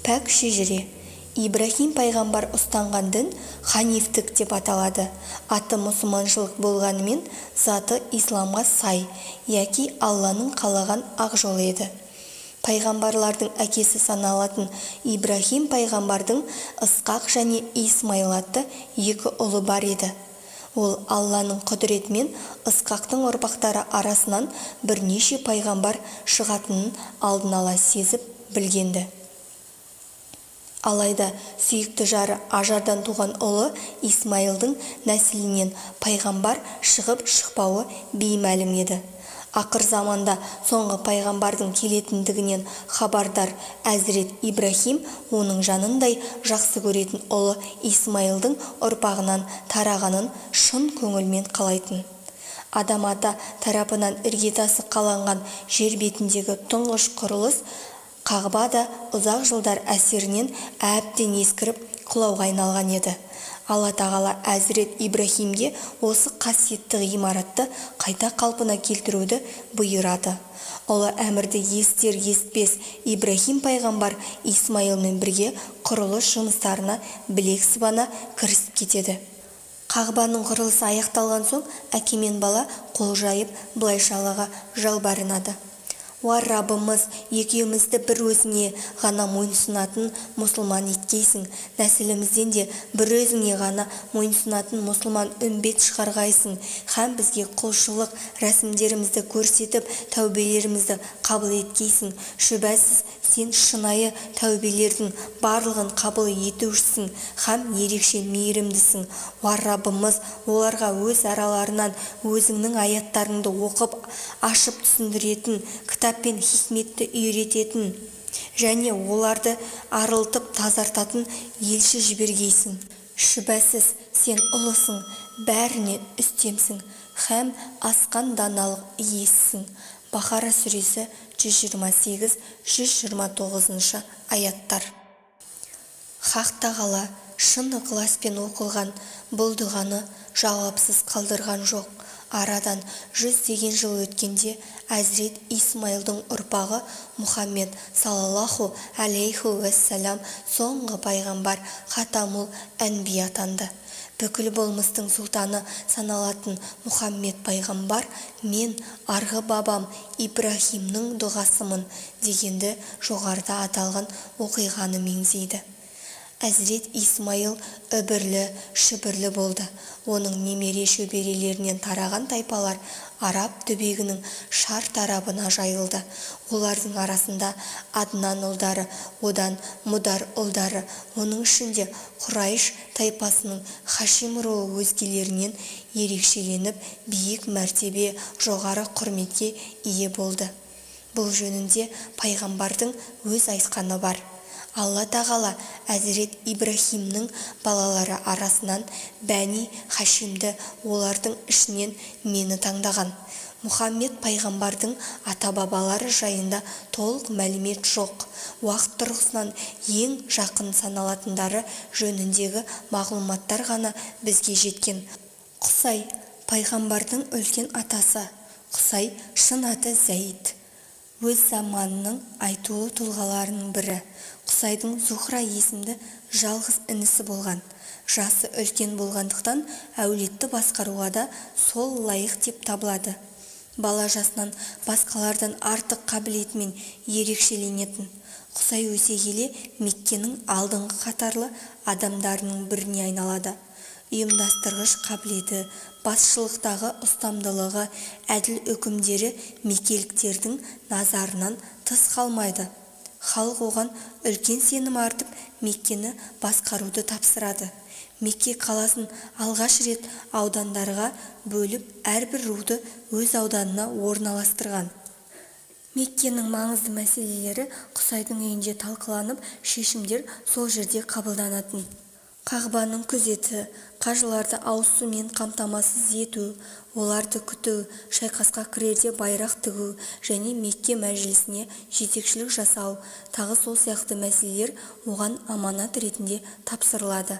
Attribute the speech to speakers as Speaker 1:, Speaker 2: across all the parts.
Speaker 1: Пәк шежіре. Ибрахим пайғамбар ұстанған дін ханифтік деп аталады. Аты мұсылманшылық болғанымен, заты исламға сай, яки Алланың қалаған ақ жолы еді. Пайғамбарлардың әкесі саналатын Ибрахим пайғамбардың Ысқақ және Исмайыл атты екі ұлы бар еді. Ол Алланың құдіретімен Ысқақтың ұрпақтары арасынан бірнеше пайғамбар шығатынын алдын ала сезіп білгенді. Алайда сүйікті жары Ажардан туған ұлы Исмайылдың нәсілінен пайғамбар шығып шықпауы беймәлім еді. Ақыр заманда соңғы пайғамбардың келетіндігінен хабардар Әзірет Ибрахим оның жанындай жақсы көретін ұлы Исмайылдың ұрпағынан тарағанын шын көңілмен қалайтын. Адам ата тарапынан іргетасы қаланған жер бетіндегі тұңғыш құрылыс Қағба да ұзақ жылдар әсерінен әбден ескіріп құлауға айналған еді. Алла тағала Әзірет Ибрахимге осы қасиетті ғимаратты қайта қалпына келтіруді бұйырады. Ұлы әмірді естер-естпес Ибрахим пайғамбар Исмайылмен бірге құрылыс жұмыстарына білек сыбана кірісіп кетеді. Қағбаның құрылысы аяқталған соң әке мен бала қол жайып былайша Аллаға жалбарынады. Уа Раббымыз, екеумізді бір өзіңе ғана мойынсұнатын мұсылман еткейсің, нәсілімізден де бір өзіңе ғана мойынсұнатын мұсылман үмбет шығарғайсың, һәм бізге құлшылық рәсімдерімізді көрсетіп, тәубелерімізді қабыл еткейсің. Шүбәсіз, сен шынайы тәубелердің барлығын қабыл етушісің, һәм ерекше мейірімдісің. Уа Раббымыз, оларға өз араларынан өзіңнің аяттарыңды оқып, ашып түсіндіретін, кітап пен хикметті үйрететін және оларды арылтып тазартатын елші жібергейсің. Шүбәсіз, сен ұлысың, бәріне үстемсің, һәм асқан даналық иесісің. Бақара сүресі 128-129 аяттар. Хақ тағала шын ықыласпен оқылған бұл дұғаны жауапсыз қалдырған жоқ. Арадан 100 жыл өткенде Әзірет Исмайылдың ұрпағы Мұхаммед саллаллаху алейхи уәссәлам соңғы пайғамбар Хатамул Әнбия атанды. Бүкіл болмыстың сұлтаны саналатын Мұхаммед пайғамбар мен арғы бабам Ибрахимнің дұғасымын дегенді жоғарыда аталған оқиғаны меңзейді. Әзірет Исмайыл үбірлі-шүбірлі болды. Оның немере шөберелерінен тараған тайпалар араб түбегінің шар тарабына жайылды. Олардың арасында Аднан ұлдары, одан Мұдар ұлдары, оның ішінде Құрайш тайпасының Хашим руы өзгелерінен ерекшеленіп, биік мәртебе, жоғары құрметке ие болды. Бұл жөнінде пайғамбардың өз айтқаны бар. Алла тағала Әзірет Ибрахимнің балалары арасынан Бәни Хашимді, олардың ішінен мені таңдаған. Мұхаммед пайғамбардың ата-бабалары жайында толық мәлімет жоқ. Уақыт тұрғысынан ең жақын саналатындары жөніндегі мағлұматтар ғана бізге жеткен. Құсай пайғамбардың үлкен атасы. Құсай шын аты Зәйд. Өз заманының айтулы тұлғаларының бірі. Құсайдың Зухра есімді жалғыз інісі болған. Жасы үлкен болғандықтан әулетті басқаруға да сол лайық деп табылады. Бала жасынан басқалардан артық қабілетімен ерекшеленетін. Құсай өсе келе Меккенің алдыңғы қатарлы адамдарының біріне айналады. Ұйымдастырғыш қабілеті, басшылықтағы ұстамдылығы, әділ үкімдері меккеліктердің назарынан тыс қалмайды. Халық оған үлкен сенім артып, Меккені басқаруды тапсырады. Мекке қаласын алғаш рет аудандарға бөліп, әрбір руды өз ауданына орналастырған. Меккенің маңызды мәселелері Құсайдың үйінде талқыланып, шешімдер сол жерде қабылданатын. Қағбаның күзеті, қажыларды ауыз сумен қамтамасыз ету, оларды күту, шайқасқа кірерде байрақ тігу және Мекке мәжілісіне жетекшілік жасау, тағы сол сияқты мәселелер оған аманат ретінде тапсырылады.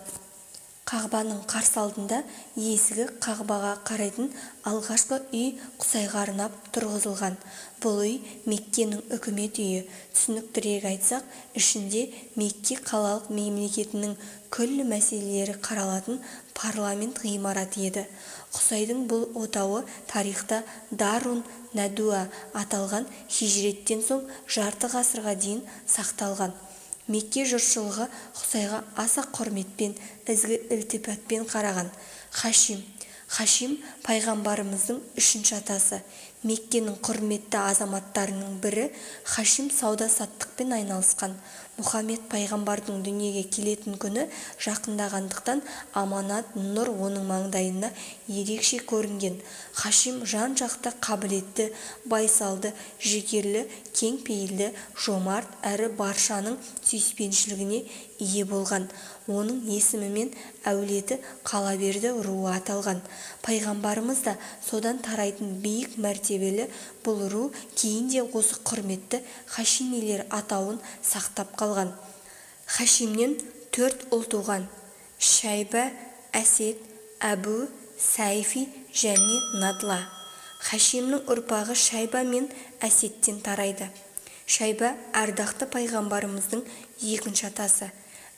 Speaker 1: Қағбаның қарсы алдында есігі қағбаға қарайтын алғашқы үй Құсайға арнап тұрғызылған. Бұл үй Меккенің үкімет үйі. Түсініктірек айтсақ, ішінде Мекке қалалық мемлекетінің күллі мәселелері қаралатын парламент ғимараты еді. Құсайдың бұл отауы тарихта Дарун Надуа аталған хижреттен соң жарты ғасырға дейін сақталған. Мекке жұртшылығы Құсайға аса құрметпен, ізгі ілтипатпен қараған. Хашим пайғамбарымыздың үшінші атасы. Меккенің құрметті азаматтарының бірі. Хашим сауда-саттықпен айналысқан. Мұхаммед пайғамбардың дүниеге келетін күні жақындағандықтан аманат нұр оның маңдайына ерекше көрінген. Хашим жан-жақты қабілетті, байсалды, жігерлі, кең пейілді, жомарт әрі баршаның сүйіспеншілігіне ие болған. Оның есімімен әулеті Қалаберді руы аталған. Пайғамбарымыз да содан тарайтын биік мәртебелі бұл ру кейінде осы құрметті хашимилер атауын сақтап қалған. Хашимнен 4 ұл туған: Шайба, Әсет, Әбу, Сайфи және Надла. Хашимнің ұрпағы Шайба мен Әсеттен тарайды. Шайба ардақты пайғамбарымыздың екінші атасы.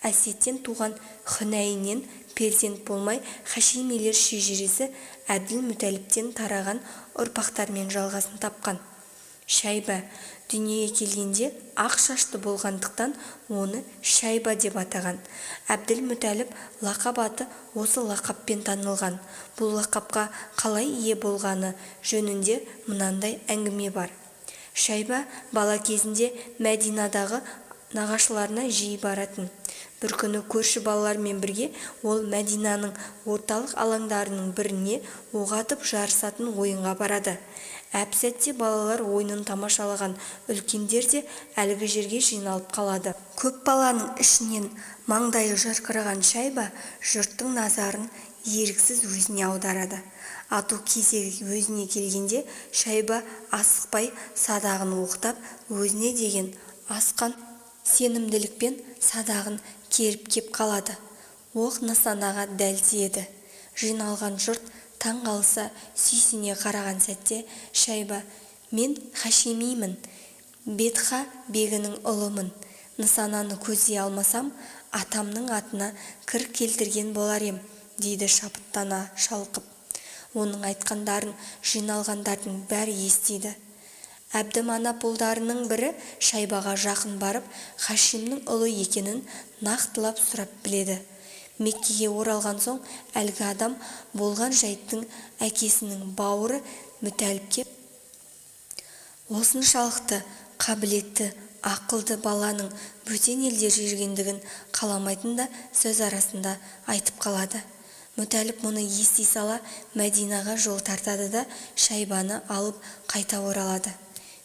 Speaker 1: Әсеттен туған Хүнәйнен перзент болмай, хашимилер шежіресі Әбділ-Мүтәліптен тараған ұрпақтармен жалғасын тапқан. Шайба дүниеге келгенде ақ шашты болғандықтан оны Шайба деп атаған. Әбділ-Мүтәліп лақап аты осы лақаппен танылған. Бұл лақапқа қалай ие болғаны жөнінде мынандай әңгіме бар. Шайба бала кезінде Мәдинадағы нағашыларына жиі баратын. Бір күні көрші балалармен бірге ол Мәдинаның орталық алаңдарының біріне оқ атып жарысатын ойынға барады. Әп-сәтте балалар ойынын тамашалаған, үлкендер де әлгі жерге жиналып қалады. Көп баланың ішінен маңдайы жарқыраған Шайба жұрттың назарын еріксіз өзіне аударады. Ату кезегі өзіне келгенде Шайба асықпай садағын оқтап, өзіне деген асқан сенімділікпен садағын керіп кеп қалады. Оқ нысанаға дәл тиеді. Жиналған жұрт таң қалса сүйсіне қараған сәтте Шайба: мен Хашимимін, Бетха бегінің ұлымын. Нысананы көздей алмасам, атамның атына кір келтірген болар ем, дейді шабыттана шалқып. Оның айтқандарын жиналғандардың бәрі естиді. Әбдіманап ұлдарының бірі Шайбаға жақын барып, Хашимнің ұлы екенін нақтылап сұрап біледі. Меккеге оралған соң әлгі адам болған жайттың әкесінің бауыры Мүтәліпке осыншалықты қабілетті, ақылды баланың бөтен елде жүргендігін қаламайтын да сөз арасында айтып қалады. Мүтәліп мұны ести сала Мәдинаға жол тартады да Шайбаны алып қайта оралады.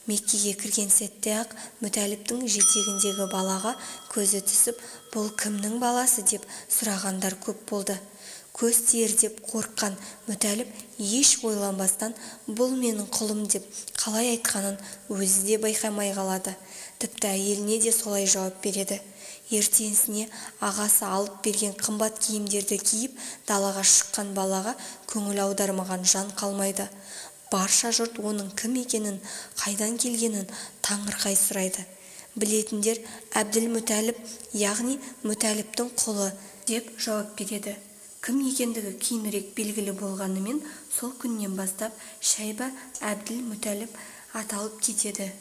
Speaker 1: Меккеге кірген сәтте-ақ Мүтәліптің жетегіндегі балаға көзі түсіп, бұл кімнің баласы деп сұрағандар көп болды. Көз тиер деп қорыққан Мүтәліп еш ойланбастан бұл менің құлым деп қалай айтқанын өзі де байқамай қалады. Тіпті әйеліне де солай жауап береді. Ертеңісіне ағасы алып берген қымбат киімдерді киіп далаға шыққан балаға көңіл аудармаған жан қалмайды. Барша жұрт оның кім екенін, қайдан келгенін таңырқай сұрайды. Білетіндер Әбділ-Мүтәліп, яғни Мүтәліптің құлы деп жауап береді. Кім екендігі кейінірек белгілі болғанымен сол күннен бастап Шайба Әбділ-Мүтәліп аталып кетеді.